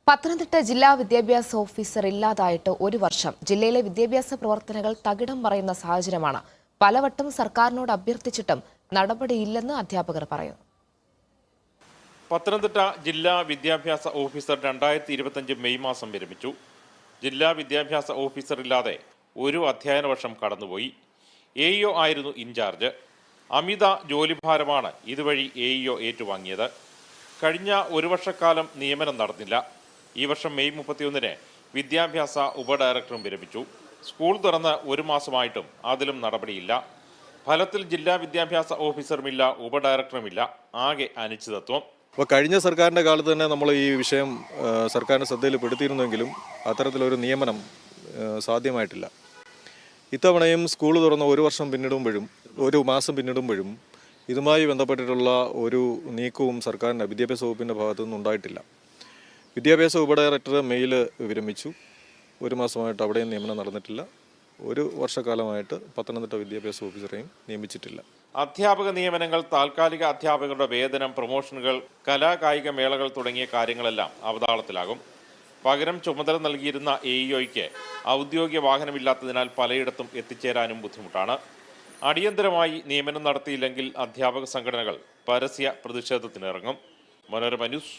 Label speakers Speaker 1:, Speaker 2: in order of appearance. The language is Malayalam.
Speaker 1: പത്തനംതിട്ട ജില്ലാ വിദ്യാഭ്യാസ ഓഫീസർ ഇല്ലാതായിട്ട് ഒരു വർഷം. ജില്ലയിലെ വിദ്യാഭ്യാസ പ്രവർത്തനങ്ങൾ തകിടം മറിയുന്ന സാഹചര്യമാണ്. പലവട്ടം സർക്കാരിനോട് അഭ്യർത്ഥിച്ചിട്ടും നടപടിയില്ലെന്ന് അധ്യാപകർ പറയുന്നു.
Speaker 2: പത്തനംതിട്ട ജില്ലാ വിദ്യാഭ്യാസ ഓഫീസർ 2025 മെയ് മാസം വിരമിച്ചു. ജില്ലാ വിദ്യാഭ്യാസ ഓഫീസർ ഇല്ലാതെ ഒരു അധ്യയന വർഷം കടന്നുപോയി. AEO ആയിരുന്നു ഇൻചാർജ്. അമിത ജോലിഭാരമാണ് ഇതുവഴി AEO ഏറ്റുവാങ്ങിയത്. കഴിഞ്ഞ ഒരു വർഷക്കാലം നിയമനം നടന്നില്ല. ഈ വർഷം മെയ് 31-ന് വിദ്യാഭ്യാസ ഉപഡയറക്ടറും വിരമിച്ചു. സ്കൂൾ തുറന്ന് ഒരു മാസമായിട്ടും അതിലും നടപടിയില്ല. ഫലത്തിൽ ജില്ലാ വിദ്യാഭ്യാസ ഓഫീസറുമില്ല, ഉപഡയറക്ടറുമില്ല. ആകെ അനിശ്ചിതത്വം.
Speaker 3: അപ്പോൾ കഴിഞ്ഞ സർക്കാരിൻ്റെ കാലത്ത് തന്നെ നമ്മൾ ഈ വിഷയം സർക്കാരിൻ്റെ ശ്രദ്ധയിൽപ്പെടുത്തിയിരുന്നെങ്കിലും അത്തരത്തിലൊരു നിയമനം സാധ്യമായിട്ടില്ല. ഇത്തവണയും സ്കൂൾ തുറന്ന ഒരു മാസം പിന്നിടുമ്പോഴും ഇതുമായി ബന്ധപ്പെട്ടിട്ടുള്ള ഒരു നീക്കവും സർക്കാരിൻ്റെ വിദ്യാഭ്യാസ വകുപ്പിൻ്റെ ഭാഗത്തുനിന്ന് ഉണ്ടായിട്ടില്ല. വിദ്യാഭ്യാസ ഉപഡയറക്ടർ മെയിൽ വിരമിച്ചു. ഒരു മാസമായിട്ട് അവിടെയും നിയമനം നടന്നിട്ടില്ല. ഒരു വർഷക്കാലമായിട്ട് പത്തനംതിട്ട വിദ്യാഭ്യാസ ഓഫീസറെയും നിയമിച്ചിട്ടില്ല.
Speaker 2: അധ്യാപക നിയമനങ്ങൾ, താൽക്കാലിക അധ്യാപകരുടെ വേതനം, പ്രൊമോഷനുകൾ, കലാകായിക മേളകൾ തുടങ്ങിയ കാര്യങ്ങളെല്ലാം അവതാളത്തിലാകും. പകരം ചുമതല നൽകിയിരുന്ന AEOയ്ക്ക് ഔദ്യോഗിക വാഹനമില്ലാത്തതിനാൽ പലയിടത്തും എത്തിച്ചേരാനും ബുദ്ധിമുട്ടാണ്. അടിയന്തരമായി നിയമനം നടത്തിയില്ലെങ്കിൽ അധ്യാപക സംഘടനകൾ പരസ്യ പ്രതിഷേധത്തിനിറങ്ങും. മനോരമ ന്യൂസ്.